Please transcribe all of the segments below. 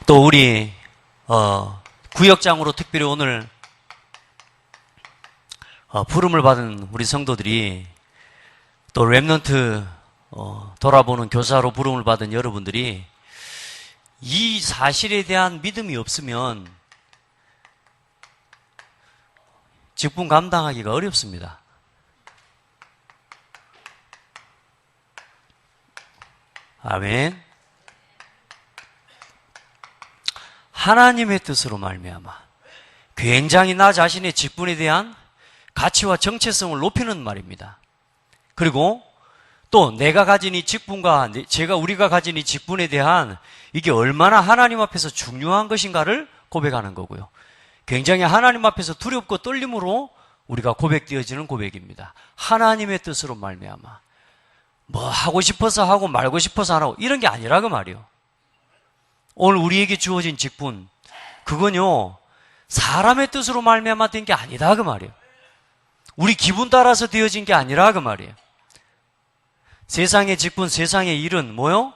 또 우리 구역장으로 특별히 오늘 부름을 받은 우리 성도들이, 또 렘넌트 돌아보는 교사로 부름을 받은 여러분들이 이 사실에 대한 믿음이 없으면 직분 감당하기가 어렵습니다. 아멘. 하나님의 뜻으로 말미암아 굉장히 나 자신의 직분에 대한 가치와 정체성을 높이는 말입니다. 그리고 또 내가 가진 이 직분과 우리가 가진 이 직분에 대한 이게 얼마나 하나님 앞에서 중요한 것인가를 고백하는 거고요. 굉장히 하나님 앞에서 두렵고 떨림으로 우리가 고백되어지는 고백입니다. 하나님의 뜻으로 말미암아 뭐 하고 싶어서 하고 말고 싶어서 안 하고 이런 게 아니라 그 말이에요. 오늘 우리에게 주어진 직분, 그건요 사람의 뜻으로 말미암아 된 게 아니다 그 말이에요. 우리 기분 따라서 되어진 게 아니라 그 말이에요. 세상의 직분, 세상의 일은 뭐요?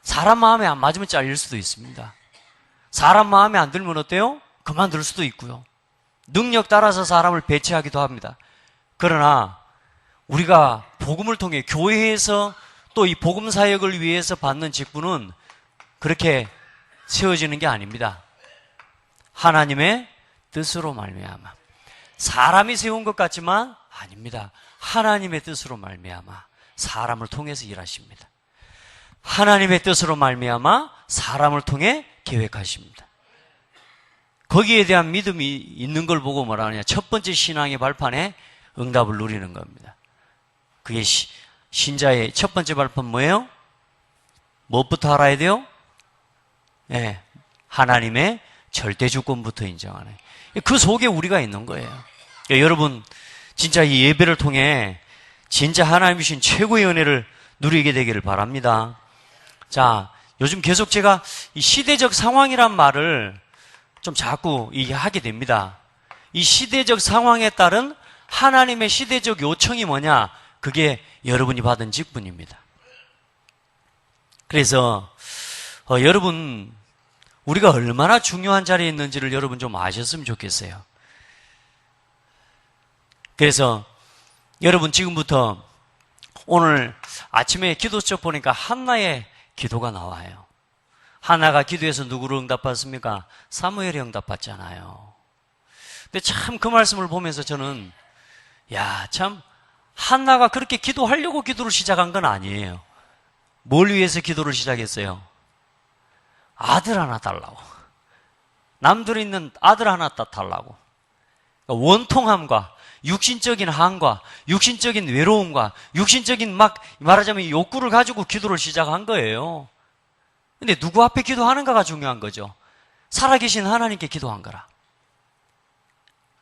사람 마음에 안 맞으면 잘릴 수도 있습니다. 사람 마음에 안 들면 어때요? 그만둘 수도 있고요. 능력 따라서 사람을 배치하기도 합니다. 그러나 우리가 복음을 통해 교회에서 또 이 복음 사역을 위해서 받는 직분은 그렇게 세워지는 게 아닙니다. 하나님의 뜻으로 말미암아. 사람이 세운 것 같지만 아닙니다. 하나님의 뜻으로 말미암아 사람을 통해서 일하십니다. 하나님의 뜻으로 말미암아 사람을 통해 계획하십니다. 거기에 대한 믿음이 있는 걸 보고 뭐라 하느냐, 첫 번째 신앙의 발판에 응답을 누리는 겁니다. 그게 신자의 첫 번째 발판 뭐예요? 무엇부터 알아야 돼요? 네, 하나님의 절대 주권부터 인정하는, 그 속에 우리가 있는 거예요. 여러분 진짜 이 예배를 통해 진짜 하나님 주신 최고의 은혜를 누리게 되기를 바랍니다. 자, 요즘 계속 제가 이 시대적 상황이란 말을 좀 자꾸 하게 됩니다. 이 시대적 상황에 따른 하나님의 시대적 요청이 뭐냐? 그게 여러분이 받은 직분입니다. 그래서 여러분, 우리가 얼마나 중요한 자리에 있는지를 여러분 좀 아셨으면 좋겠어요. 그래서 여러분 지금부터 오늘 아침에 기도책 보니까 한나의 기도가 나와요. 한나가 기도해서 누구를 응답받습니까? 사무엘이 응답받잖아요. 근데 참 그 말씀을 보면서 저는 참 한나가 그렇게 기도하려고 기도를 시작한 건 아니에요. 뭘 위해서 기도를 시작했어요? 아들 하나 달라고. 남들이 있는 아들 하나 달라고. 그러니까 원통함과 육신적인 한과 육신적인 외로움과 육신적인 말하자면 욕구를 가지고 기도를 시작한 거예요. 근데 누구 앞에 기도하는가가 중요한 거죠. 살아계신 하나님께 기도한 거라.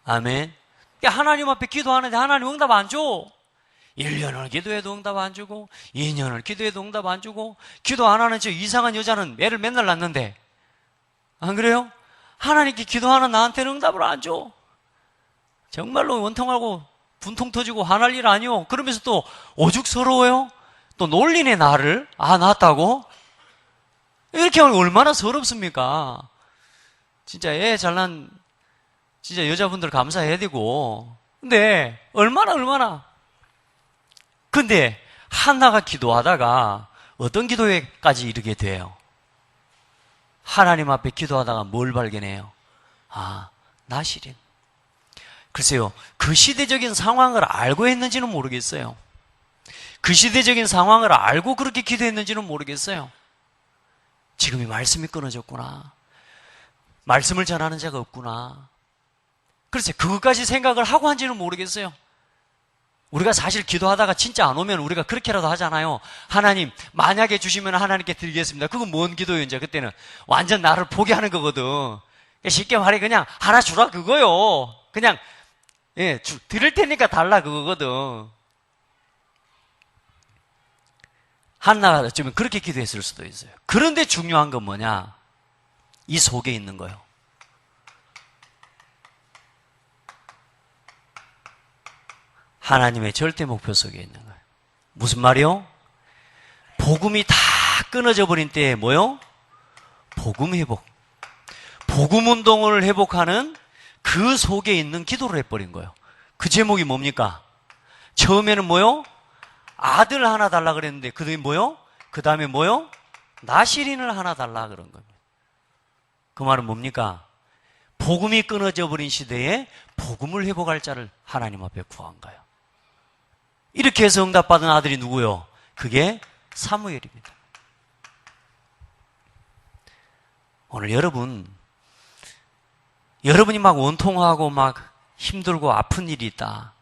아멘. 하나님 앞에 기도하는데 하나님 응답 안 줘. 1년을 기도해도 응답 안 주고 2년을 기도해도 응답 안 주고, 기도 안 하는 저 이상한 여자는 애를 맨날 낳는데 안 그래요? 하나님께 기도하는 나한테는 응답을 안 줘. 정말로 원통하고 분통 터지고 화날 일 아니요. 그러면서 또 오죽스러워요. 또 놀리네 나를. 낳았다고? 이렇게 하면 얼마나 서럽습니까? 진짜 애 잘난 진짜 여자분들 감사해야 되고. 근데 얼마나 근데 한나가 기도하다가 어떤 기도에까지 이르게 돼요? 하나님 앞에 기도하다가 뭘 발견해요? 나시린. 글쎄요, 그 시대적인 상황을 알고 했는지는 모르겠어요. 그 시대적인 상황을 알고 그렇게 기도했는지는 모르겠어요. 지금 이 말씀이 끊어졌구나. 말씀을 전하는 자가 없구나. 글쎄, 그것까지 생각을 하고 한지는 모르겠어요. 우리가 사실 기도하다가 진짜 안 오면 우리가 그렇게라도 하잖아요. 하나님, 만약에 주시면 하나님께 드리겠습니다. 그건 뭔 기도예요, 이제 그때는. 완전 나를 포기하는 거거든. 쉽게 말해, 그냥 하나 주라 그거요. 그냥, 드릴 테니까 달라 그거거든. 한나가 어쩌면 그렇게 기도했을 수도 있어요. 그런데 중요한 건 뭐냐? 이 속에 있는 거예요. 하나님의 절대 목표 속에 있는 거예요. 무슨 말이요? 복음이 다 끊어져 버린 때에 뭐요? 복음 회복. 복음 운동을 회복하는 그 속에 있는 기도를 해버린 거예요. 그 제목이 뭡니까? 처음에는 뭐요? 아들 하나 달라 그랬는데 그 다음에 뭐요? 그 다음에 뭐요? 나시린을 하나 달라 그런 겁니다. 그 말은 뭡니까? 복음이 끊어져 버린 시대에 복음을 회복할 자를 하나님 앞에 구한 거예요. 이렇게 해서 응답받은 아들이 누구요? 그게 사무엘입니다. 오늘 여러분이 막 원통하고 막 힘들고 아픈 일이 있다.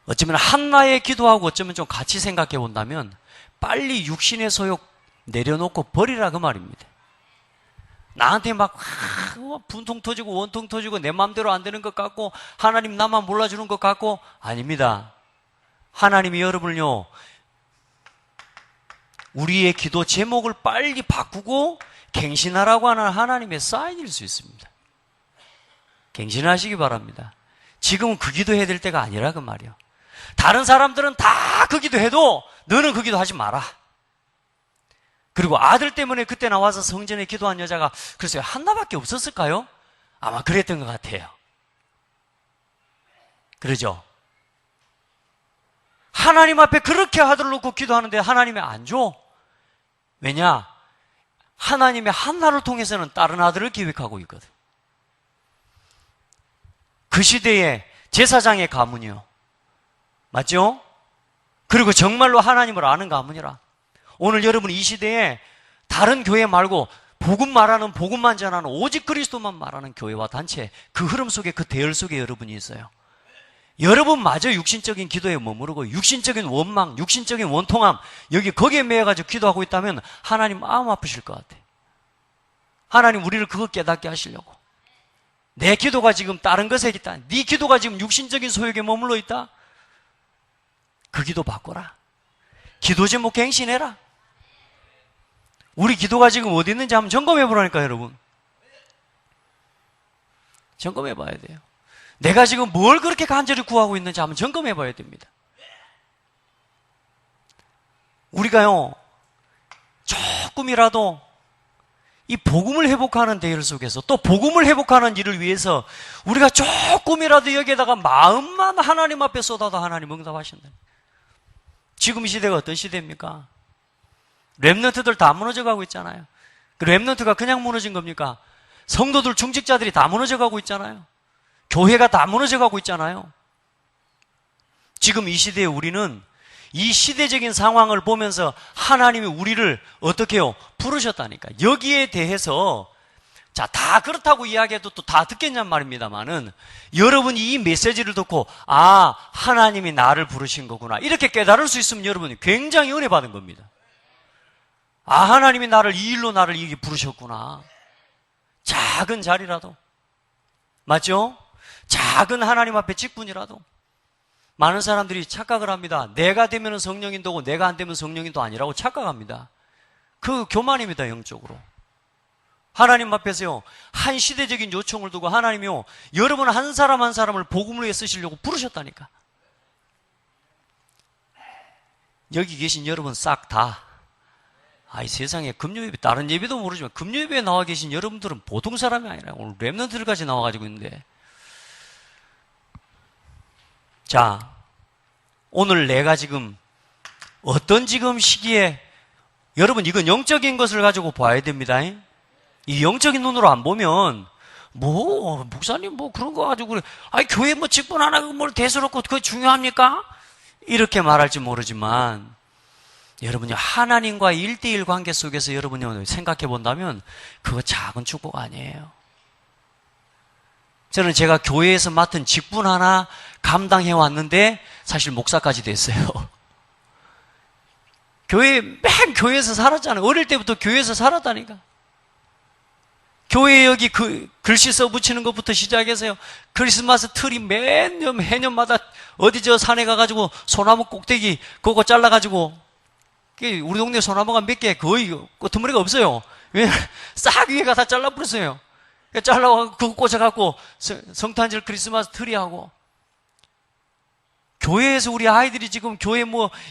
어쩌면 한나의 기도하고 어쩌면 좀 같이 생각해 본다면 빨리 육신의 소욕 내려놓고 버리라 그 말입니다. 나한테 막 분통 터지고 원통 터지고 내 마음대로 안 되는 것 같고 하나님 나만 몰라주는 것 같고 아닙니다. 하나님이 여러분을요 우리의 기도 제목을 빨리 바꾸고 갱신하라고 하는 하나님의 사인일 수 있습니다. 갱신하시기 바랍니다. 지금은 그 기도해야 될 때가 아니라 그 말이에요. 다른 사람들은 다 그 기도해도 너는 그 기도하지 마라. 그리고 아들 때문에 그때 나와서 성전에 기도한 여자가 글쎄요 한나밖에 없었을까요? 아마 그랬던 것 같아요. 그러죠? 하나님 앞에 그렇게 아들을 놓고 기도하는데 하나님이 안 줘. 왜냐? 하나님의 한나를 통해서는 다른 아들을 계획하고 있거든. 그 시대의 제사장의 가문이요. 맞죠? 그리고 정말로 하나님을 아는 가문이라. 오늘 여러분 이 시대에 다른 교회 말고 복음 말하는 복음만 전하는 오직 그리스도만 말하는 교회와 단체 그 흐름 속에 그 대열 속에 여러분이 있어요. 여러분마저 육신적인 기도에 머무르고 육신적인 원망, 육신적인 원통함 거기에 매여가지고 기도하고 있다면 하나님 마음 아프실 것 같아요. 하나님 우리를 그거 깨닫게 하시려고. 내 기도가 지금 다른 것에 있다. 네 기도가 지금 육신적인 소욕에 머물러 있다. 그 기도 바꿔라. 기도 제목 갱신해라. 우리 기도가 지금 어디 있는지 한번 점검해 보라니까 여러분. 점검해 봐야 돼요. 내가 지금 뭘 그렇게 간절히 구하고 있는지 한번 점검해 봐야 됩니다. 우리가요 조금이라도 이 복음을 회복하는 대열 속에서 또 복음을 회복하는 일을 위해서 우리가 조금이라도 여기에다가 마음만 하나님 앞에 쏟아도 하나님 응답하신다. 지금 이 시대가 어떤 시대입니까? 랩런트들 다 무너져 가고 있잖아요. 그 랩런트가 그냥 무너진 겁니까? 성도들 중직자들이 다 무너져 가고 있잖아요. 교회가 다 무너져 가고 있잖아요. 지금 이 시대에 우리는 이 시대적인 상황을 보면서 하나님이 우리를 어떻게 해요? 부르셨다니까. 여기에 대해서 자, 다 그렇다고 이야기해도 또 다 듣겠냔 말입니다만은 여러분이 이 메시지를 듣고 아, 하나님이 나를 부르신 거구나. 이렇게 깨달을 수 있으면 여러분이 굉장히 은혜 받은 겁니다. 아, 하나님이 이 일로 나를 여기 부르셨구나. 작은 자리라도. 맞죠? 작은 하나님 앞에 직분이라도. 많은 사람들이 착각을 합니다. 내가 되면 성령인도고 내가 안 되면 성령인도 아니라고 착각합니다. 그 교만입니다, 영적으로. 하나님 앞에서요, 한 시대적인 요청을 두고 하나님이요, 여러분 한 사람 한 사람을 복음을 위해 쓰시려고 부르셨다니까. 여기 계신 여러분 싹 다, 이 세상에 금요예배, 다른 예배도 모르지만 금요예배에 나와 계신 여러분들은 보통 사람이 아니라 오늘 랩런트들까지 나와가지고 있는데, 자, 오늘 내가 지금 어떤 지금 시기에 여러분 이건 영적인 것을 가지고 봐야 됩니다. 이 영적인 눈으로 안 보면 목사님 그런 거 가지고 그래. 교회 직분 하나 뭘 대수롭고 그거 중요합니까? 이렇게 말할지 모르지만 여러분이 하나님과의 1대1 관계 속에서 여러분이 생각해 본다면 그거 작은 축복 아니에요. 저는 제가 교회에서 맡은 직분 하나 감당해 왔는데 사실 목사까지 됐어요. 교회에서 살았잖아요. 어릴 때부터 교회에서 살았다니까. 교회 여기 글씨 써 붙이는 것부터 시작해서요. 크리스마스 트리 해년마다 어디 저 산에 가가지고 소나무 꼭대기 그거 잘라가지고 우리 동네 소나무가 몇 개 거의 끄트머리가 없어요. 왜? 싹 위에가 다 잘라버렸어요. 잘라가지고 그거 꽂아갖고 성탄절 크리스마스 트리하고 교회에서 우리 아이들이 지금 교회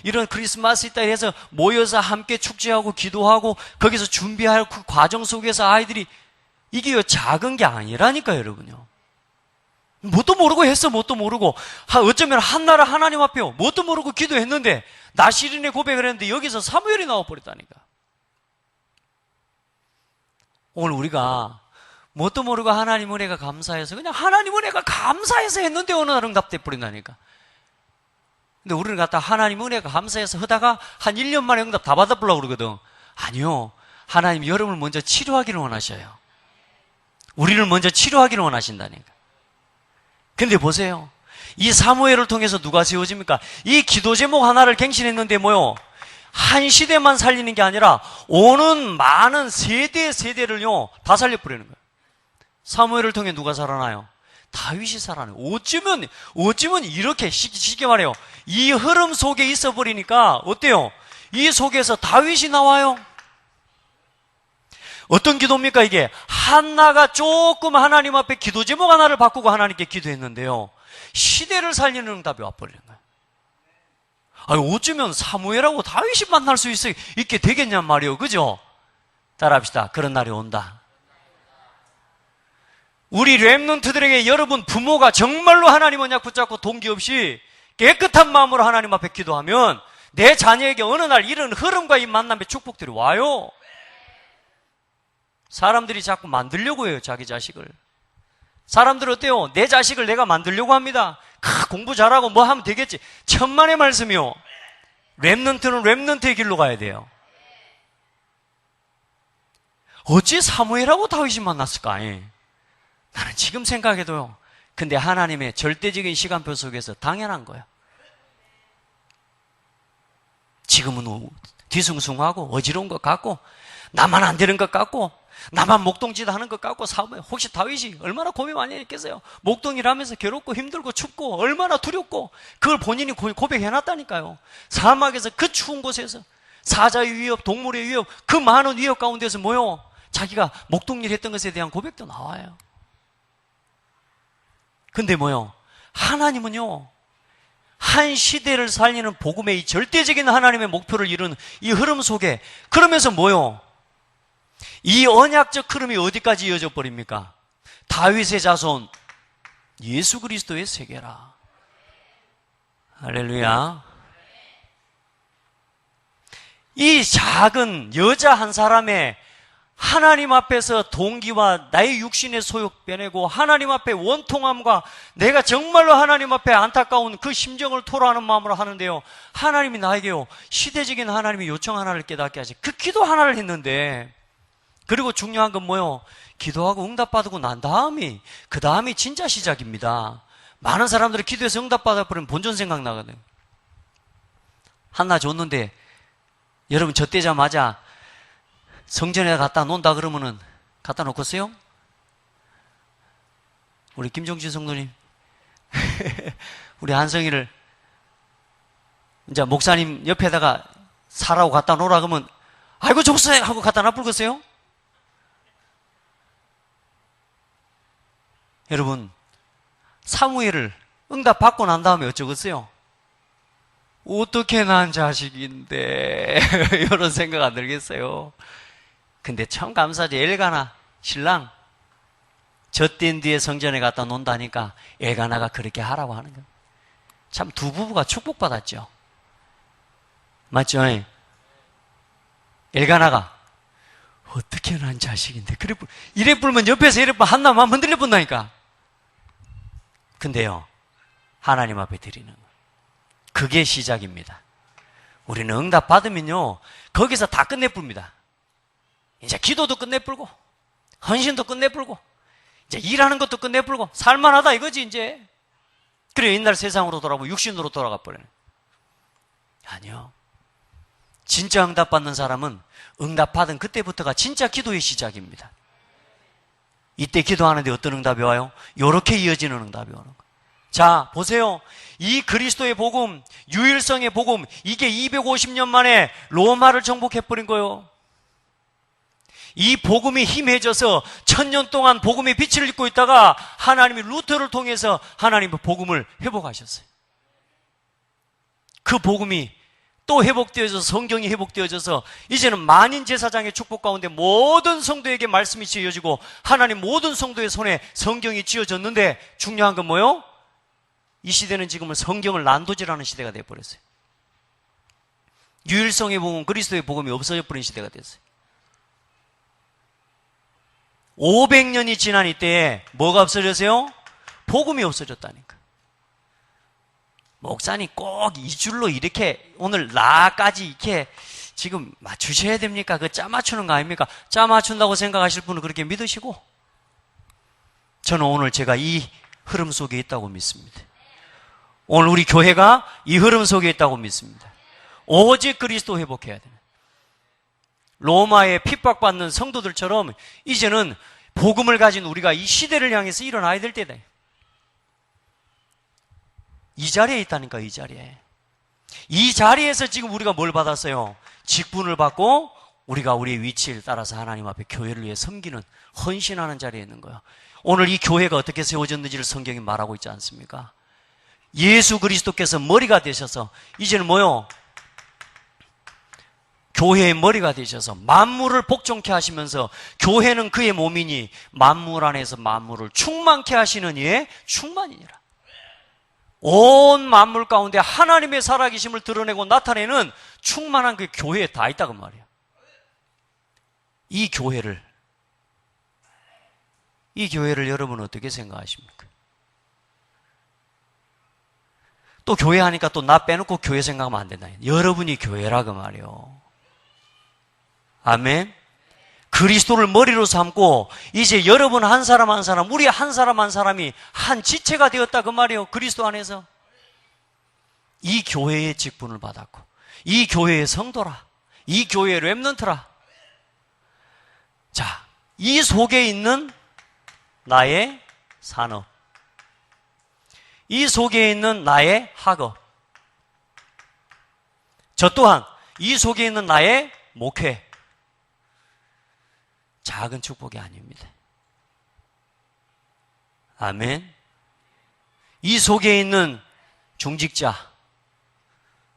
이런 크리스마스 있다 해서 모여서 함께 축제하고 기도하고 거기서 준비할 그 과정 속에서 아이들이 이게요, 작은 게 아니라니까요, 여러분요. 뭣도 모르고 했어, 뭣도 모르고. 어쩌면 한나라 하나님 앞에요. 뭣도 모르고 기도했는데, 나시린의 고백을 했는데, 여기서 사무엘이 나와버렸다니까. 오늘 우리가 뭣도 모르고 하나님 은혜가 감사해서, 그냥 하나님 은혜가 감사해서 했는데, 어느 날 응답돼 버린다니까. 근데 우리는 갖다 하나님 은혜가 감사해서 하다가 한 1년 만에 응답 다 받아보려고 그러거든. 아니요. 하나님 여러분을 먼저 치료하기를 원하셔요. 우리를 먼저 치료하기를 원하신다니까. 근데 보세요. 이 사무엘을 통해서 누가 세워집니까? 이 기도 제목 하나를 갱신했는데 뭐요? 한 시대만 살리는 게 아니라 오는 많은 세대를요 다 살려버리는 거예요. 사무엘을 통해 누가 살아나요? 다윗이 살아나요. 어쩌면 이렇게 쉽게 말해요. 이 흐름 속에 있어 버리니까 어때요? 이 속에서 다윗이 나와요. 어떤 기도입니까 이게? 한나가 조금 하나님 앞에 기도 제목 하나를 바꾸고 하나님께 기도했는데요, 시대를 살리는 응답이 와버리는 거예요. 아니, 어쩌면 사무엘하고 다윗이 만날 수 있게 되겠냔 말이에요. 그죠? 따라합시다. 그런 날이 온다. 우리 렘넌트들에게 여러분 부모가 정말로 하나님 언약 붙잡고 동기 없이 깨끗한 마음으로 하나님 앞에 기도하면 내 자녀에게 어느 날 이런 흐름과 이 만남의 축복들이 와요. 사람들이 자꾸 만들려고 해요, 자기 자식을. 사람들 어때요? 내 자식을 내가 만들려고 합니다. 공부 잘하고 뭐 하면 되겠지. 천만의 말씀이요. 렘넌트는 렘넌트의 길로 가야 돼요. 어찌 사무엘하고 다윗이 만났을까? 나는 지금 생각해도요. 근데 하나님의 절대적인 시간표 속에서 당연한 거야. 지금은 뒤숭숭하고 어지러운 것 같고 나만 안 되는 것 같고 나만 목동짓 하는 것 같고 사무엘, 혹시 다윗이 얼마나 고민 많이 했겠어요? 목동일하면서 괴롭고 힘들고 춥고 얼마나 두렵고 그걸 본인이 고백해놨다니까요. 사막에서 그 추운 곳에서 사자의 위협, 동물의 위협, 그 많은 위협 가운데서 뭐요? 자기가 목동일 했던 것에 대한 고백도 나와요. 근데 뭐요? 하나님은요, 한 시대를 살리는 복음의 이 절대적인 하나님의 목표를 이루는 이 흐름 속에, 그러면서 뭐요? 이 언약적 흐름이 어디까지 이어져 버립니까? 다윗의 자손 예수 그리스도의 세계라. 할렐루야. 이 작은 여자 한 사람의 하나님 앞에서 동기와 나의 육신의 소욕 빼내고 하나님 앞에 원통함과 내가 정말로 하나님 앞에 안타까운 그 심정을 토로하는 마음으로 하는데요, 하나님이 나에게요 시대적인 하나님의 요청 하나를 깨닫게 하지, 그 기도 하나를 했는데, 그리고 중요한 건 뭐요? 기도하고 응답받고 난 다음이, 그 다음이 진짜 시작입니다. 많은 사람들이 기도해서 응답받아버리면 본전 생각나거든요. 한나 줬는데 여러분 저 때자마자 성전에 갖다 놓는다 그러면은 갖다 놓겠어요? 우리 김종신 성도님 우리 한성이를 이제 목사님 옆에다가 사라고 갖다 놓으라 그러면 아이고 줬어요 하고 갖다 놔불겠어요? 여러분, 사무엘을 응답받고 난 다음에 어쩌겠어요? 어떻게 난 자식인데 이런 생각 안 들겠어요? 근데 참 감사하지. 엘가나 신랑 젖된 뒤에 성전에 갖다 놓는다니까 엘가나가 그렇게 하라고 하는 거예요. 참 두 부부가 축복받았죠. 맞죠? 엘가나가 어떻게 난 자식인데 이래 불면 옆에서 이래 불면 한나만 흔들려 본다니까. 근데요, 하나님 앞에 드리는 거, 그게 시작입니다. 우리는 응답 받으면요 거기서 다 끝내쁩니다. 이제 기도도 끝내불고 헌신도 끝내불고 이제 일하는 것도 끝내불고 살만하다 이거지 이제. 그래 옛날 세상으로 돌아가고 육신으로 돌아가 버려요. 아니요, 진짜 응답 받는 사람은 응답 받은 그때부터가 진짜 기도의 시작입니다. 이때 기도하는데 어떤 응답이 와요? 요렇게 이어지는 응답이 오는 거예요. 자, 보세요. 이 그리스도의 복음, 유일성의 복음, 이게 250년 만에 로마를 정복해버린 거예요. 이 복음이 힘해져서 1000년 동안 복음의 빛을 입고 있다가 하나님이 루터를 통해서 하나님의 복음을 회복하셨어요. 그 복음이 또 회복되어져서 성경이 회복되어져서 이제는 만인 제사장의 축복 가운데 모든 성도에게 말씀이 지어지고 하나님 모든 성도의 손에 성경이 쥐어졌는데 중요한 건 뭐요? 이 시대는 지금은 성경을 난도질하는 시대가 되어버렸어요. 유일성의 복음, 그리스도의 복음이 없어져 버린 시대가 됐어요. 500년이 지난 이때에 뭐가 없어졌어요? 복음이 없어졌다니까. 목사님 꼭 이 줄로 이렇게 오늘 나까지 이렇게 지금 맞추셔야 됩니까? 그 짜 맞추는 거 아닙니까? 짜 맞춘다고 생각하실 분은 그렇게 믿으시고, 저는 오늘 제가 이 흐름 속에 있다고 믿습니다. 오늘 우리 교회가 이 흐름 속에 있다고 믿습니다. 오직 그리스도 회복해야 되는, 로마에 핍박받는 성도들처럼 이제는 복음을 가진 우리가 이 시대를 향해서 일어나야 될 때다. 이 자리에 있다니까. 이 자리에서 지금 우리가 뭘 받았어요? 직분을 받고 우리가 우리의 위치를 따라서 하나님 앞에 교회를 위해 섬기는, 헌신하는 자리에 있는 거야. 오늘 이 교회가 어떻게 세워졌는지를 성경이 말하고 있지 않습니까? 예수 그리스도께서 머리가 되셔서 이제는 뭐요? 교회의 머리가 되셔서 만물을 복종케 하시면서, 교회는 그의 몸이니 만물 안에서 만물을 충만케 하시는 이의 충만이니라. 온 만물 가운데 하나님의 살아계심을 드러내고 나타내는 충만한 그 교회에 다 있다고 말이에요. 이 교회를 여러분은 어떻게 생각하십니까? 또 교회 하니까 또 나 빼놓고 교회 생각하면 안 된다. 여러분이 교회라고 말이에요. 아멘. 그리스도를 머리로 삼고 이제 여러분 한 사람 한 사람, 우리 한 사람 한 사람이 한 지체가 되었다 그 말이에요. 그리스도 안에서 이 교회의 직분을 받았고, 이 교회의 성도라, 이 교회의 렘넌트라. 자, 이 속에 있는 나의 산업, 이 속에 있는 나의 학업, 저 또한 이 속에 있는 나의 목회, 작은 축복이 아닙니다. 아멘. 이 속에 있는 중직자,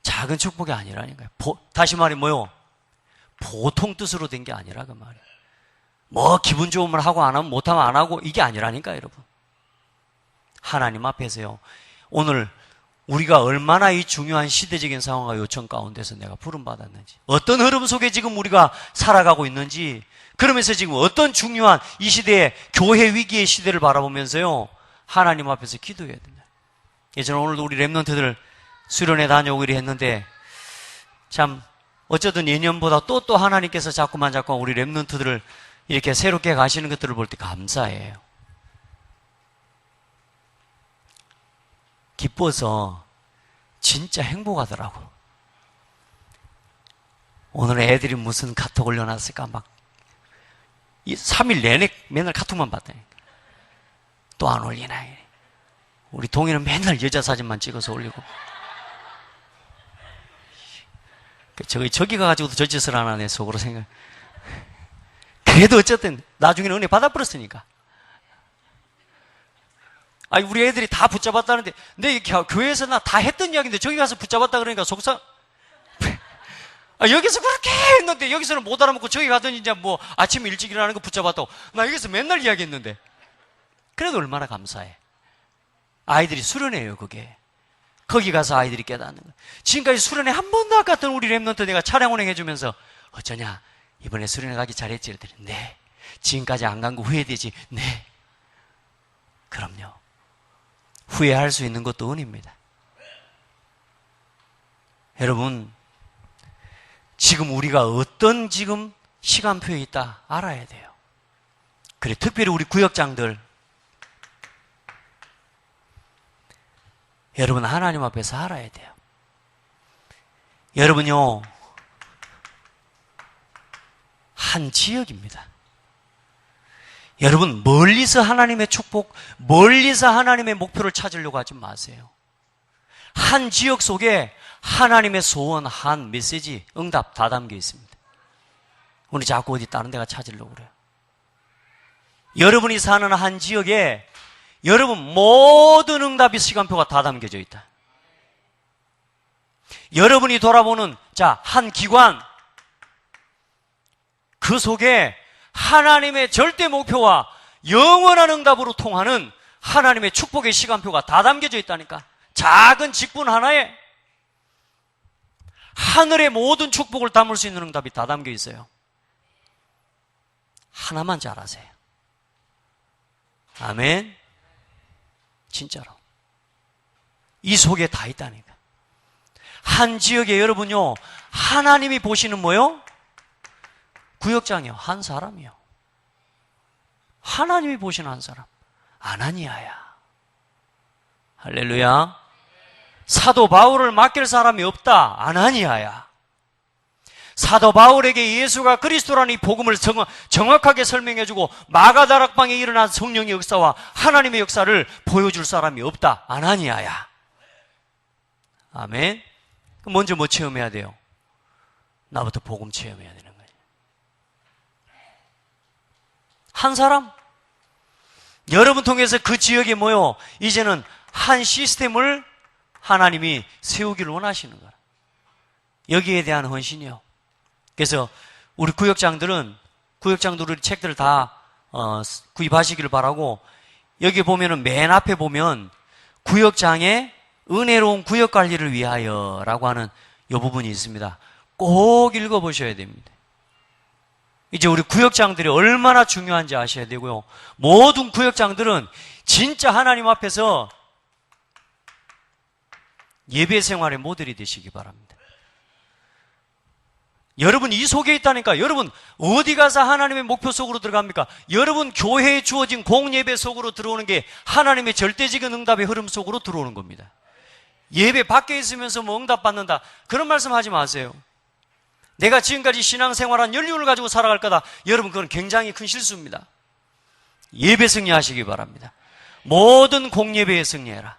작은 축복이 아니라니까요. 다시 말해 뭐요? 보통 뜻으로 된 게 아니라 그 말이에요. 뭐 기분 좋으면 하고 안 하면 못하면 안 하고 이게 아니라니까 여러분. 하나님 앞에서요, 오늘 우리가 얼마나 이 중요한 시대적인 상황과 요청 가운데서 내가 부름받았는지, 어떤 흐름 속에 지금 우리가 살아가고 있는지, 그러면서 지금 어떤 중요한 이 시대의 교회 위기의 시대를 바라보면서요, 하나님 앞에서 기도해야 된다. 예전에 오늘도 우리 렘넌트들 수련회 다녀오고 이래 했는데, 참 어쩌든 예년보다 또 하나님께서 자꾸만 우리 렘넌트들을 이렇게 새롭게 가시는 것들을 볼 때 감사해요. 기뻐서 진짜 행복하더라고. 오늘 애들이 무슨 카톡 올려놨을까 막 3일 내내 맨날 카톡만 봤다니까. 또 안 올리나. 우리 동이는 맨날 여자 사진만 찍어서 올리고. 저기 가가지고도 저 짓을 안 하네 속으로 생각. 그래도 어쨌든 나중에는 은혜 받아버렸으니까. 아니 우리 애들이 다 붙잡았다는데, 내 교회에서 나 다 했던 이야기인데 저기 가서 붙잡았다 그러니까 속상. 여기서 그렇게 했는데 여기서는 못 알아먹고 저기 가더니 이제 뭐 아침 일찍 일어나는 거 붙잡았다고. 나 여기서 맨날 이야기했는데. 그래도 얼마나 감사해. 아이들이 수련해요 그게. 거기 가서 아이들이 깨닫는 거예요. 지금까지 수련회 한 번도 안 갔던 우리 렘넌트 내가 차량 운행해주면서 어쩌냐 이번에 수련회 가기 잘했지? 이랬더니 네. 지금까지 안 간 거 후회되지? 네. 그럼요. 후회할 수 있는 것도 은입니다. 여러분, 지금 우리가 어떤 지금 시간표에 있다 알아야 돼요. 그래, 특별히 우리 구역장들, 여러분 하나님 앞에서 알아야 돼요. 여러분요, 한 지역입니다. 여러분 멀리서 하나님의 축복, 멀리서 하나님의 목표를 찾으려고 하지 마세요. 한 지역 속에 하나님의 소원, 한 메시지, 응답 다 담겨 있습니다. 우리 자꾸 어디 다른 데가 찾으려고 그래요. 여러분이 사는 한 지역에 여러분 모든 응답의 시간표가 다 담겨져 있다. 여러분이 돌아보는 한 기관, 그 속에 하나님의 절대 목표와 영원한 응답으로 통하는 하나님의 축복의 시간표가 다 담겨져 있다니까. 작은 직분 하나에 하늘의 모든 축복을 담을 수 있는 응답이 다 담겨 있어요. 하나만 잘하세요. 아멘. 진짜로. 이 속에 다 있다니까. 한 지역에 여러분요, 하나님이 보시는 뭐요? 구역장이요. 한 사람이요. 하나님이 보시는 한 사람. 아나니아야. 할렐루야. 사도 바울을 맡길 사람이 없다. 아나니아야. 사도 바울에게 예수가 그리스도라는 이 복음을 정확하게 설명해주고 마가다락방에 일어난 성령의 역사와 하나님의 역사를 보여줄 사람이 없다. 아나니아야. 아멘. 그럼 먼저 뭐 체험해야 돼요? 나부터 복음 체험해야 되는 거예요. 한 사람? 여러분 통해서 그 지역에 모여 이제는 한 시스템을 하나님이 세우기를 원하시는 거예요. 여기에 대한 헌신이요. 그래서 우리 구역장들은 우리 책들을 다 구입하시기를 바라고, 여기 보면은 맨 앞에 보면 구역장의 은혜로운 구역 관리를 위하여 라고 하는 이 부분이 있습니다. 꼭 읽어보셔야 됩니다. 이제 우리 구역장들이 얼마나 중요한지 아셔야 되고요. 모든 구역장들은 진짜 하나님 앞에서 예배 생활의 모델이 되시기 바랍니다. 여러분 이 속에 있다니까. 여러분 어디 가서 하나님의 목표 속으로 들어갑니까? 여러분 교회에 주어진 공예배 속으로 들어오는 게 하나님의 절대적인 응답의 흐름 속으로 들어오는 겁니다. 예배 밖에 있으면서 뭐 응답받는다, 그런 말씀 하지 마세요. 내가 지금까지 신앙생활한 연륜을 가지고 살아갈 거다. 여러분 그건 굉장히 큰 실수입니다. 예배 승리하시기 바랍니다. 모든 공예배에 승리해라.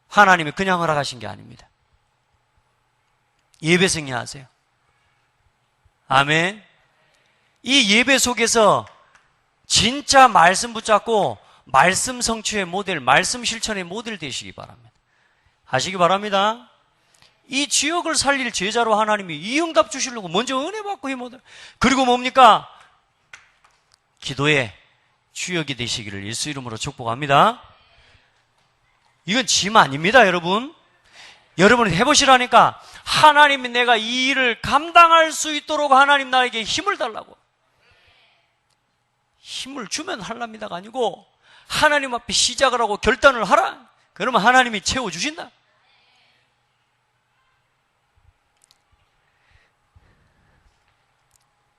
하나님이 그냥 허락하신 게 아닙니다. 예배 승리하세요. 아멘. 이 예배 속에서 진짜 말씀 붙잡고 말씀 성취의 모델, 말씀 실천의 모델 되시기 바랍니다. 하시기 바랍니다. 이 지역을 살릴 제자로 하나님이 이 응답 주시려고 먼저 은혜 받고 힘 얻어요. 그리고 뭡니까? 기도의 주역이 되시기를 예수 이름으로 축복합니다. 이건 짐 아닙니다, 여러분. 여러분이 해보시라니까. 하나님이 내가 이 일을 감당할 수 있도록 하나님 나에게 힘을 달라고. 힘을 주면 하랍니다가 아니고 하나님 앞에 시작을 하고 결단을 하라. 그러면 하나님이 채워주신다.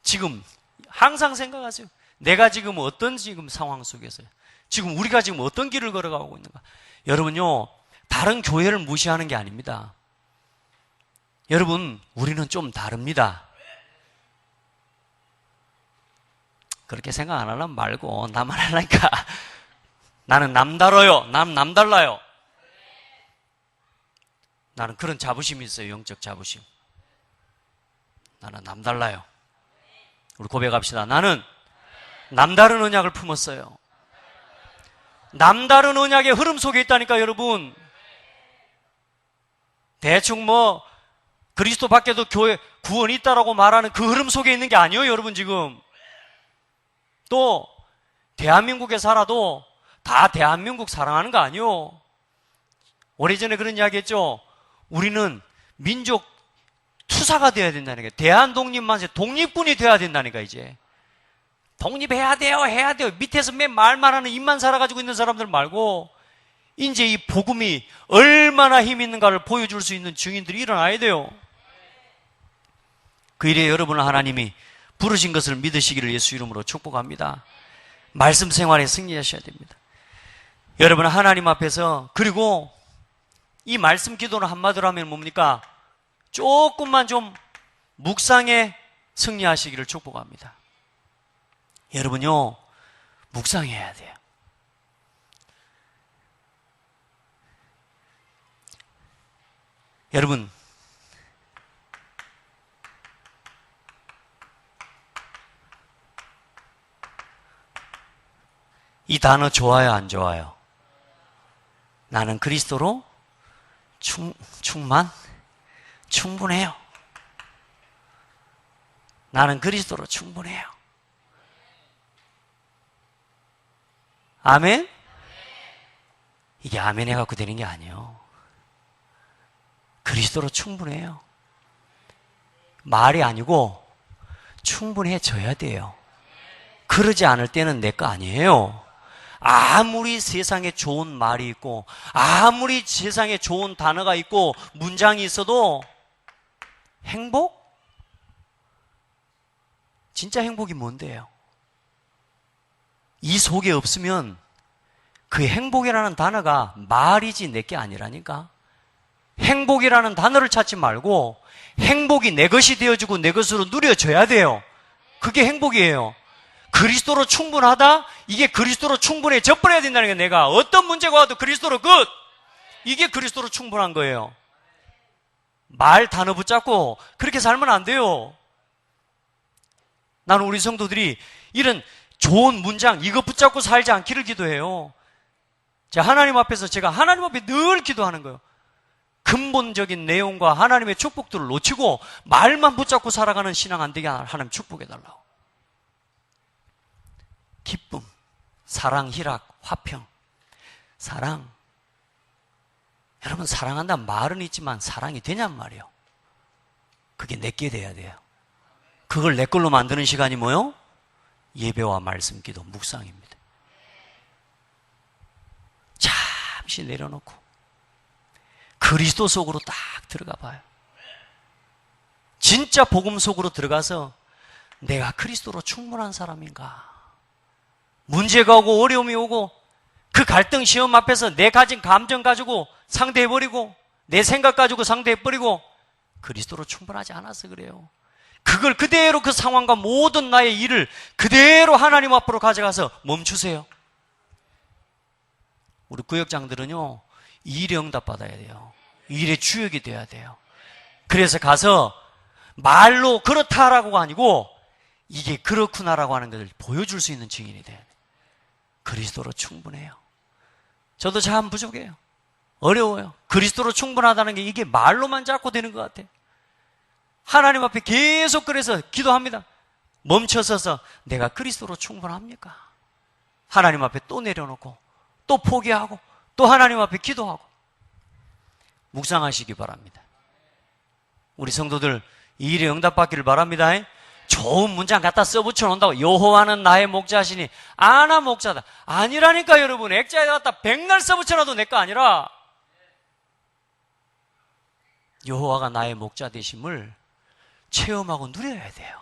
지금 항상 생각하세요. 내가 지금 어떤 상황 속에서요? 지금 우리가 지금 어떤 길을 걸어가고 있는가? 여러분요, 다른 교회를 무시하는 게 아닙니다. 여러분, 우리는 좀 다릅니다. 그렇게 생각 안 하려면 말고 나만 하려니까. 나는 남다르요. 남달라요. 나는 그런 자부심이 있어요. 영적 자부심. 나는 남달라요. 우리 고백합시다. 나는 남다른 언약을 품었어요. 남다른 언약의 흐름 속에 있다니까, 여러분. 대충 그리스도 밖에도 교회 구원이 있다라고 말하는 그 흐름 속에 있는 게 아니에요, 여러분. 지금 또 대한민국에 살아도 다 대한민국 사랑하는 거 아니에요. 오래전에 그런 이야기 했죠. 우리는 민족 투사가 돼야 된다니까. 대한독립만세 독립군이 돼야 된다니까. 이제 독립해야 돼요, 해야 돼요. 밑에서 맨 말만 하는 입만 살아가지고 있는 사람들 말고 이제 이 복음이 얼마나 힘 있는가를 보여줄 수 있는 증인들이 일어나야 돼요. 그 일에 여러분을 하나님이 부르신 것을 믿으시기를 예수 이름으로 축복합니다. 말씀 생활에 승리하셔야 됩니다. 여러분 하나님 앞에서, 그리고 이 말씀 기도는 한마디로 하면 뭡니까? 조금만 좀 묵상에 승리하시기를 축복합니다. 여러분요, 묵상해야 돼요. 여러분, 이 단어 좋아요, 안 좋아요? 나는 그리스도로 충만? 충분해요. 나는 그리스도로 충분해요. 아멘? 이게 아멘 해갖고 되는 게 아니에요. 그리스도로 충분해요. 말이 아니고 충분해져야 돼요. 그러지 않을 때는 내 거 아니에요. 아무리 세상에 좋은 말이 있고 아무리 세상에 좋은 단어가 있고 문장이 있어도 행복? 진짜 행복이 뭔데요? 이 속에 없으면 그 행복이라는 단어가 말이지 내 게 아니라니까. 행복이라는 단어를 찾지 말고 행복이 내 것이 되어지고 내 것으로 누려져야 돼요. 그게 행복이에요. 그리스도로 충분하다? 이게 그리스도로 충분해져 버려야 된다는 게 내가 어떤 문제가 와도 그리스도로 끝! 이게 그리스도로 충분한 거예요. 말 단어 붙잡고 그렇게 살면 안 돼요. 나는 우리 성도들이 이런 좋은 문장 이거 붙잡고 살지 않기를 기도해요. 하나님 앞에서 제가 하나님 앞에 늘 기도하는 거예요. 근본적인 내용과 하나님의 축복들을 놓치고 말만 붙잡고 살아가는 신앙 안 되게 하나님 축복해달라고. 기쁨, 사랑, 희락, 화평. 사랑. 여러분 사랑한다는 말은 있지만 사랑이 되냔 말이에요. 그게 내게 돼야 돼요. 그걸 내 걸로 만드는 시간이 뭐요? 예배와 말씀, 기도, 묵상입니다. 잠시 내려놓고 그리스도 속으로 딱 들어가 봐요. 진짜 복음 속으로 들어가서 내가 그리스도로 충분한 사람인가? 문제가 오고 어려움이 오고 그 갈등 시험 앞에서 내 가진 감정 가지고 상대해버리고 내 생각 가지고 상대해버리고 그리스도로 충분하지 않아서 그래요. 그걸 그대로 그 상황과 모든 나의 일을 그대로 하나님 앞으로 가져가서 멈추세요. 우리 구역장들은요, 일에 응답받아야 돼요. 일의 주역이 돼야 돼요. 그래서 가서 말로 그렇다라고가 아니고 이게 그렇구나라고 하는 것을 보여줄 수 있는 증인이 돼야 돼요. 그리스도로 충분해요. 저도 참 부족해요. 어려워요. 그리스도로 충분하다는 게 이게 말로만 자꾸 되는 것 같아요. 하나님 앞에 계속 그래서 기도합니다. 멈춰서서 내가 그리스도로 충분합니까? 하나님 앞에 또 내려놓고 또 포기하고 또 하나님 앞에 기도하고 묵상하시기 바랍니다. 우리 성도들 이 일에 응답받기를 바랍니다. 좋은 문장 갖다 써붙여 놓는다고 여호와는 나의 목자시니 아나 목자다. 아니라니까 여러분. 액자에 갖다 백날 써붙여 놔도 내 거 아니라 여호와가 나의 목자 되심을 체험하고 누려야 돼요.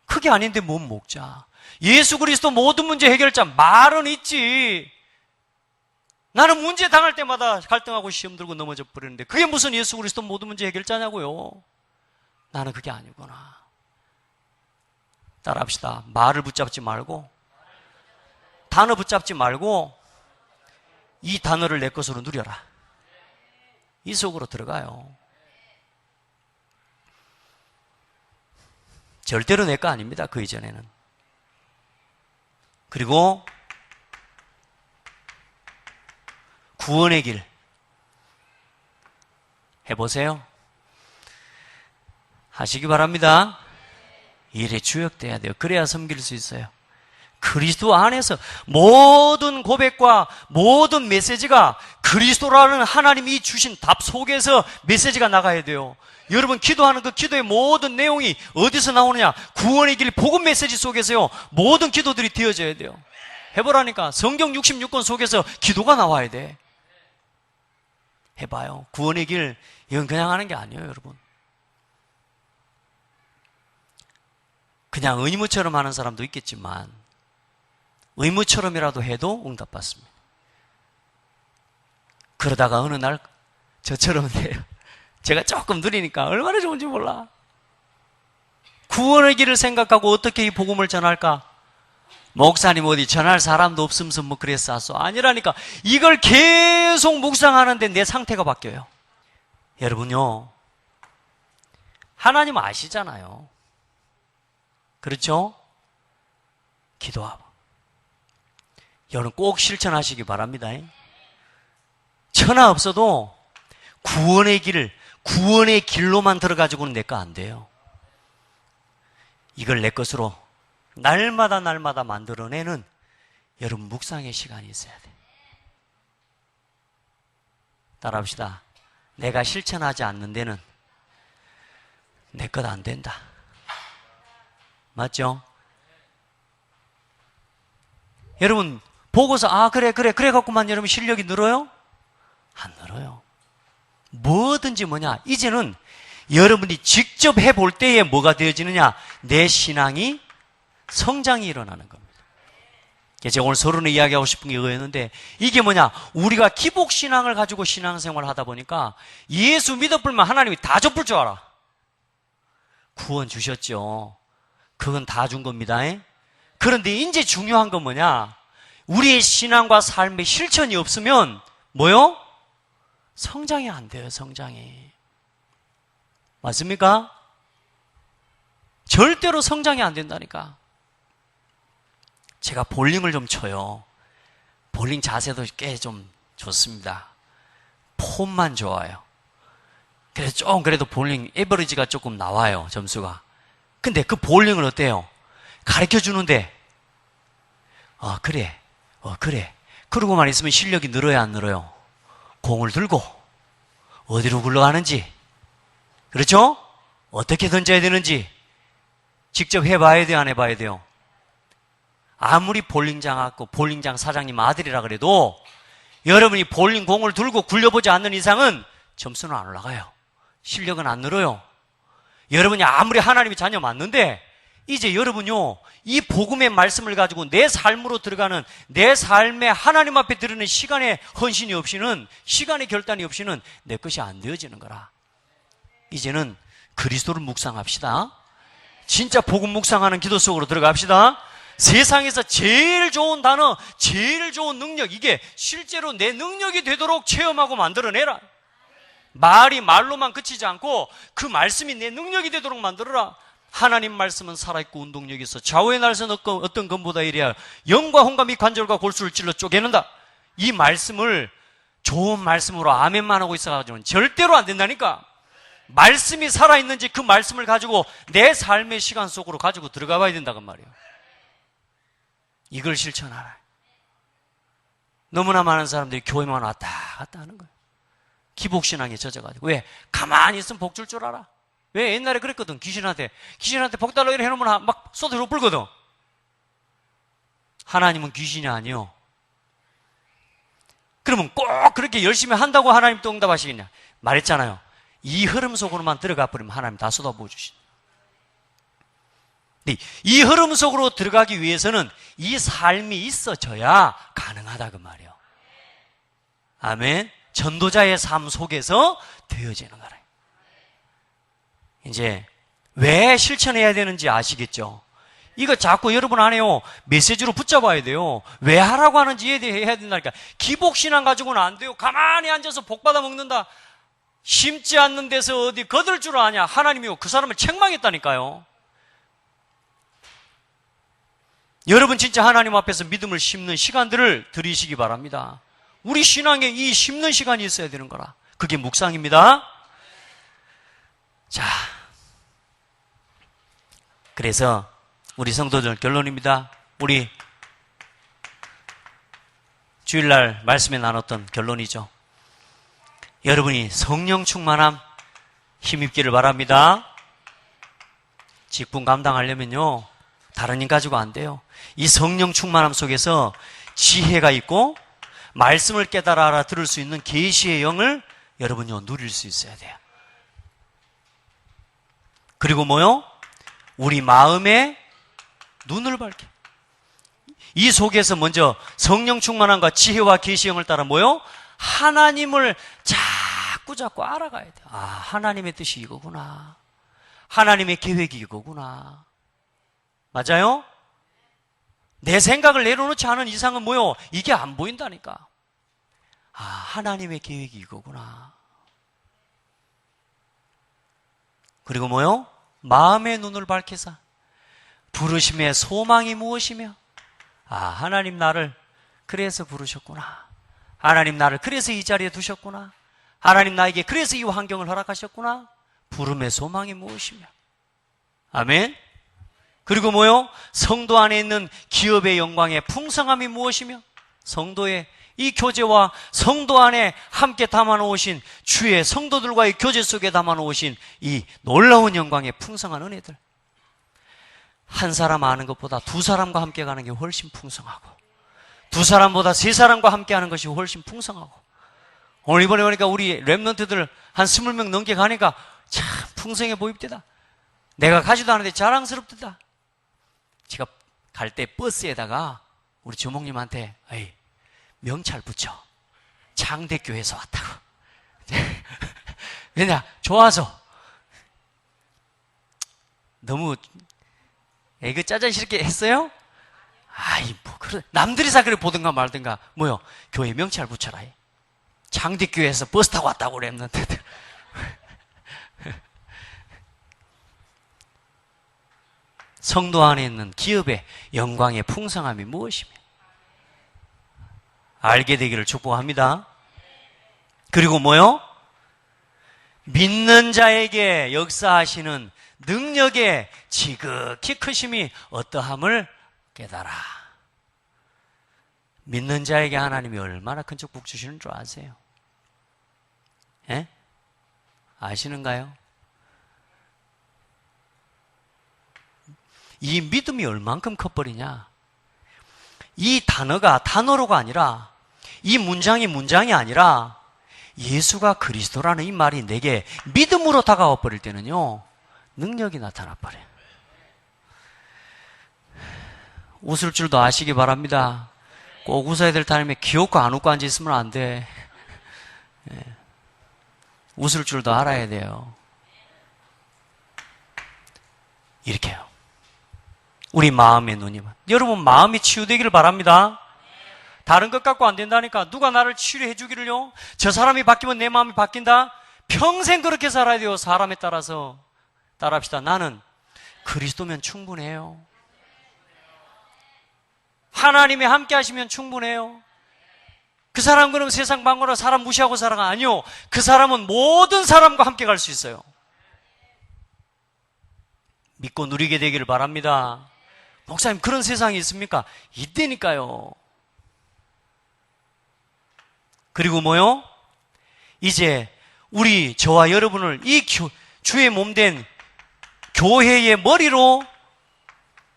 그게 아닌데 뭔 목자. 예수 그리스도 모든 문제 해결자 말은 있지. 나는 문제 당할 때마다 갈등하고 시험 들고 넘어져 버리는데 그게 무슨 예수 그리스도 모든 문제 해결자냐고요. 나는 그게 아니구나. 따라합시다. 말을 붙잡지 말고 단어 붙잡지 말고 이 단어를 내 것으로 누려라. 이 속으로 들어가요. 절대로 내 거 아닙니다. 그 이전에는. 그리고 구원의 길 해보세요. 하시기 바랍니다. 일에 주역돼야 돼요. 그래야 섬길 수 있어요. 그리스도 안에서 모든 고백과 모든 메시지가 그리스도라는 하나님이 주신 답 속에서 메시지가 나가야 돼요. 여러분 기도하는 그 기도의 모든 내용이 어디서 나오느냐? 구원의 길 복음 메시지 속에서요. 모든 기도들이 되어져야 돼요. 해보라니까. 성경 66권 속에서 기도가 나와야 돼. 해봐요. 구원의 길 이건 그냥 하는 게 아니에요, 여러분. 그냥 의무처럼 하는 사람도 있겠지만 의무처럼이라도 해도 응답받습니다. 그러다가 어느 날 저처럼 돼요. 제가 조금 느리니까 얼마나 좋은지 몰라. 구원의 길을 생각하고 어떻게 이 복음을 전할까? 목사님 어디 전할 사람도 없으면서 뭐 그랬어. 아니라니까. 이걸 계속 묵상하는데 내 상태가 바뀌어요. 여러분요, 하나님 아시잖아요. 그렇죠? 기도하고 여러분 꼭 실천하시기 바랍니다. 천하 없어도 구원의 길로만 들어가지고는 내 거 안 돼요. 이걸 내 것으로 날마다 만들어내는 여러분 묵상의 시간이 있어야 돼. 따라합시다. 내가 실천하지 않는 데는 내 것 안 된다. 맞죠? 여러분 보고서 그래 갖고만 여러분 실력이 늘어요? 안 늘어요. 뭐든지 이제는 여러분이 직접 해볼 때에 뭐가 되어지느냐? 내 신앙이 성장이 일어나는 겁니다. 제가 오늘 서론에 이야기하고 싶은 게 이거였는데, 이게 우리가 기복신앙을 가지고 신앙생활을 하다 보니까 예수 믿어보면 하나님이 다 줬을 줄 알아. 구원 주셨죠. 그건 다 준 겁니다. 그런데 이제 중요한 건 우리의 신앙과 삶의 실천이 없으면 성장이 안 돼요. 성장이. 맞습니까? 절대로 성장이 안 된다니까. 제가 볼링을 좀 쳐요. 볼링 자세도 꽤 좀 좋습니다. 폼만 좋아요. 그래서 그래도 볼링 에버리지가 조금 나와요. 점수가. 근데 그 볼링을 어때요? 가르쳐 주는데 그래. 그러고만 있으면 실력이 늘어야 안 늘어요? 공을 들고 어디로 굴러가는지, 그렇죠? 어떻게 던져야 되는지 직접 해봐야 돼요? 안 해봐야 돼요? 아무리 볼링장 사장님 아들이라 그래도 여러분이 볼링 공을 들고 굴려보지 않는 이상은 점수는 안 올라가요. 실력은 안 늘어요. 여러분이 아무리 하나님의 자녀 맞는데 이제 여러분요, 이 복음의 말씀을 가지고 내 삶으로 들어가는, 내 삶에 하나님 앞에 드리는 시간의 헌신이 없이는, 시간의 결단이 없이는 내 것이 안 되어지는 거라. 이제는 그리스도를 묵상합시다. 진짜 복음 묵상하는 기도 속으로 들어갑시다. 세상에서 제일 좋은 단어, 제일 좋은 능력, 이게 실제로 내 능력이 되도록 체험하고 만들어내라. 말로만 그치지 않고 그 말씀이 내 능력이 되도록 만들어라. 하나님 말씀은 살아있고 운동력이 있어 좌우의 날선 어떤 검보다 이래야 영과 혼과 및 관절과 골수를 찔러 쪼개는다. 이 말씀을 좋은 말씀으로 아멘만 하고 있어가지고는 절대로 안 된다니까. 말씀이 살아있는지 그 말씀을 가지고 내 삶의 시간 속으로 가지고 들어가 봐야 된다고 말이에요. 이걸 실천하라. 너무나 많은 사람들이 교회만 왔다 갔다 하는 거예요. 기복신앙에 젖어가지고. 왜? 가만히 있으면 복 줄 줄 알아. 왜? 옛날에 그랬거든. 귀신한테 복 달라고 이렇게 해놓으면 막 쏟아져 불거든. 하나님은 귀신이 아니요. 그러면 꼭 그렇게 열심히 한다고 하나님 또 응답하시겠냐? 말했잖아요. 이 흐름 속으로만 들어가 버리면 하나님 다 쏟아부어 주신다. 이 흐름 속으로 들어가기 위해서는 이 삶이 있어져야 가능하다 그 말이에요. 아멘. 전도자의 삶 속에서 되어지는 거라. 이제 왜 실천해야 되는지 아시겠죠? 이거 자꾸 여러분 안에요. 메시지로 붙잡아야 돼요. 왜 하라고 하는지 이해해야 된다니까. 기복신앙 가지고는 안 돼요. 가만히 앉아서 복 받아 먹는다. 심지 않는 데서 어디 거들 줄 아냐. 하나님이요. 그 사람을 책망했다니까요. 여러분 진짜 하나님 앞에서 믿음을 심는 시간들을 들이시기 바랍니다. 우리 신앙에 이 심는 시간이 있어야 되는 거라. 그게 묵상입니다. 자, 그래서 우리 성도들 결론입니다. 우리 주일날 말씀에 나눴던 결론이죠. 여러분이 성령 충만함 힘입기를 바랍니다. 직분 감당하려면요, 다른 일 가지고 안 돼요. 이 성령 충만함 속에서 지혜가 있고 말씀을 깨달아 알아들을 수 있는 계시의 영을 여러분요 누릴 수 있어야 돼요. 그리고 뭐요? 우리 마음에 눈을 밝게. 이 속에서 먼저 성령 충만함과 지혜와 계시의 영을 따라 뭐요? 하나님을 자꾸 알아가야 돼. 아, 하나님의 뜻이 이거구나. 하나님의 계획이 이거구나. 맞아요? 내 생각을 내려놓지 않은 이상은 뭐요? 이게 안 보인다니까. 아, 하나님의 계획이 이거구나. 그리고 뭐요? 마음의 눈을 밝혀서 부르심의 소망이 무엇이며, 아, 하나님 나를 그래서 부르셨구나. 하나님 나를 그래서 이 자리에 두셨구나. 하나님 나에게 그래서 이 환경을 허락하셨구나. 부름의 소망이 무엇이며. 아멘. 그리고 뭐요? 성도 안에 있는 기업의 영광의 풍성함이 무엇이며, 성도의 이 교제와 성도 안에 함께 담아놓으신 주의 성도들과의 교제 속에 담아놓으신 이 놀라운 영광의 풍성한 은혜들. 한 사람 아는 것보다 두 사람과 함께 가는 게 훨씬 풍성하고, 두 사람보다 세 사람과 함께 하는 것이 훨씬 풍성하고, 오늘 이번에 보니까 우리 랩런트들 한 20명 넘게 가니까 참 풍성해 보입니다. 내가 가지도 않은데 자랑스럽다. 제가 갈 때 버스에다가 우리 주목님한테 에이, 명찰 붙여. 장대교회에서 왔다고. 왜냐? 좋아서. 너무 애그 짜잘스럽게 했어요? 아이, 뭐, 그래. 남들이 다 그래 보든가 말든가. 뭐요? 교회 명찰 붙여라. 장대교회에서 버스 타고 왔다고 그랬는데. 성도 안에 있는 기업의 영광의 풍성함이 무엇이며, 알게 되기를 축복합니다. 그리고 뭐요? 믿는 자에게 역사하시는 능력의 지극히 크심이 어떠함을 깨달아. 믿는 자에게 하나님이 얼마나 큰 축복 주시는 줄 아세요? 예? 아시는가요? 이 믿음이 얼만큼 커버리냐? 이 단어가 단어로가 아니라, 이 문장이 아니라 예수가 그리스도라는 이 말이 내게 믿음으로 다가와 버릴 때는요, 능력이 나타나 버려요. 웃을 줄도 아시기 바랍니다. 꼭 웃어야 될 타임에 귀엽고 안 웃고 앉아있으면 안 돼. 웃을 줄도 알아야 돼요. 이렇게요. 우리 마음의 눈이. 여러분 마음이 치유되기를 바랍니다. 다른 것 갖고 안 된다니까. 누가 나를 치료해 주기를요? 저 사람이 바뀌면 내 마음이 바뀐다? 평생 그렇게 살아야 돼요. 사람에 따라서. 따라합시다. 나는 그리스도면 충분해요. 하나님이 함께 하시면 충분해요. 그 사람 그럼 세상 방거로 사람 무시하고 살아가? 아니요. 그 사람은 모든 사람과 함께 갈 수 있어요. 믿고 누리게 되기를 바랍니다. 목사님 그런 세상이 있습니까? 있다니까요. 그리고 뭐요? 이제 우리 저와 여러분을 이 주의 몸된 교회의 머리로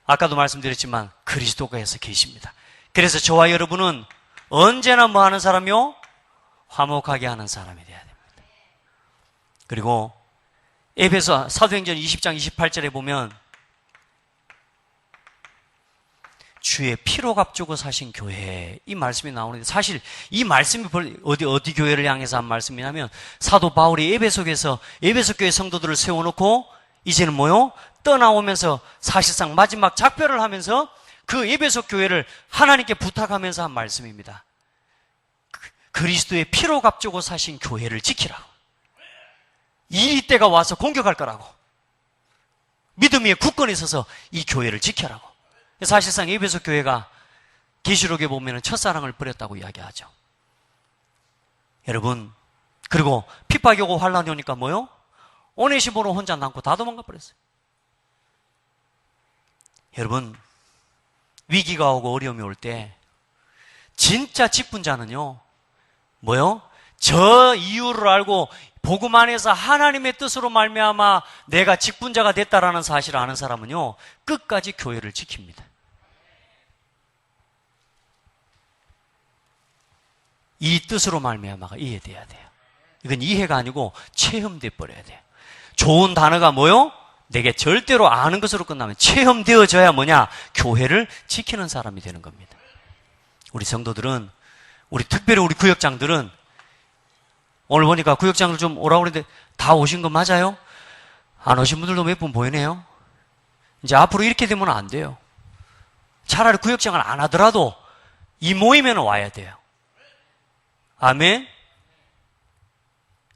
아까도 말씀드렸지만 그리스도께서 계십니다. 그래서 저와 여러분은 언제나 뭐 하는 사람이요? 화목하게 하는 사람이 되어야 됩니다. 그리고 에베소 사도행전 20장 28절에 보면 주의 피로 값주고 사신 교회, 이 말씀이 나오는데, 사실 이 말씀이 어디 교회를 향해서 한 말씀이냐면 사도 바울이 에베소 교회 성도들을 세워놓고 이제는 뭐요? 떠나오면서 사실상 마지막 작별을 하면서 그 에베소 교회를 하나님께 부탁하면서 한 말씀입니다. 그리스도의 피로 값주고 사신 교회를 지키라고. 이 때가 와서 공격할 거라고. 믿음 위에 굳건히 서서 이 교회를 지켜라고. 사실상 에베소 교회가 계시록에 보면 첫사랑을 버렸다고 이야기하죠. 여러분, 그리고 핍박이 오고 환란이 오니까 뭐요? 오네시모로 혼자 남고 다 도망가 버렸어요. 여러분, 위기가 오고 어려움이 올 때 진짜 직분자는요, 뭐요? 저 이유를 알고 복음 안에서 하나님의 뜻으로 말미암아 내가 직분자가 됐다라는 사실을 아는 사람은요, 끝까지 교회를 지킵니다. 이 뜻으로 말미암아가 이해돼야 돼요. 이건 이해가 아니고 체험돼 버려야 돼요. 좋은 단어가 뭐요? 내게 절대로 아는 것으로 끝나면 체험되어져야 뭐냐? 교회를 지키는 사람이 되는 겁니다. 우리 성도들은, 특별히 우리 구역장들은, 오늘 보니까 구역장들 좀 오라고 그랬는데 다 오신 거 맞아요? 안 오신 분들도 몇 분 보이네요. 이제 앞으로 이렇게 되면 안 돼요. 차라리 구역장을 안 하더라도 이 모임에는 와야 돼요. 아멘?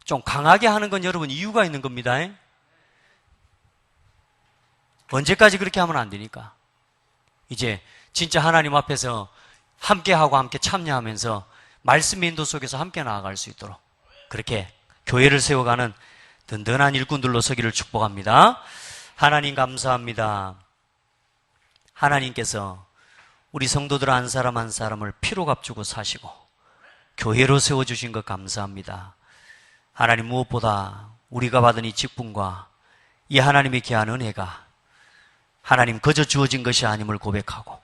좀 강하게 하는 건 여러분 이유가 있는 겁니다. 언제까지 그렇게 하면 안 되니까. 이제 진짜 하나님 앞에서 함께하고 함께 참여하면서 말씀의 인도 속에서 함께 나아갈 수 있도록 그렇게 교회를 세워가는 든든한 일꾼들로 서기를 축복합니다. 하나님 감사합니다. 하나님께서 우리 성도들 한 사람 한 사람을 피로 값주고 사시고 교회로 세워주신 것 감사합니다. 하나님, 무엇보다 우리가 받은 이 직분과 이 하나님의 귀한 은혜가 하나님 거저 주어진 것이 아님을 고백하고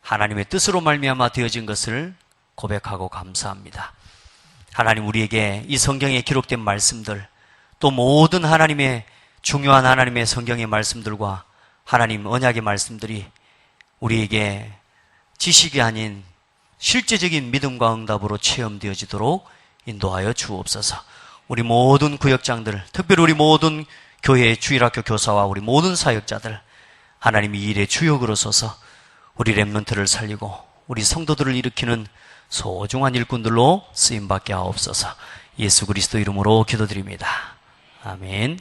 하나님의 뜻으로 말미암아 되어진 것을 고백하고 감사합니다. 하나님, 우리에게 이 성경에 기록된 말씀들, 또 모든 하나님의 중요한 하나님의 성경의 말씀들과 하나님 언약의 말씀들이 우리에게 지식이 아닌 실제적인 믿음과 응답으로 체험되어지도록 인도하여 주옵소서. 우리 모든 구역장들, 특별히 우리 모든 교회의 주일학교 교사와 우리 모든 사역자들, 하나님 이 일의 주역으로 서서 우리 렘넌트를 살리고 우리 성도들을 일으키는 소중한 일꾼들로 쓰임받게 하옵소서. 예수 그리스도 이름으로 기도드립니다. 아멘.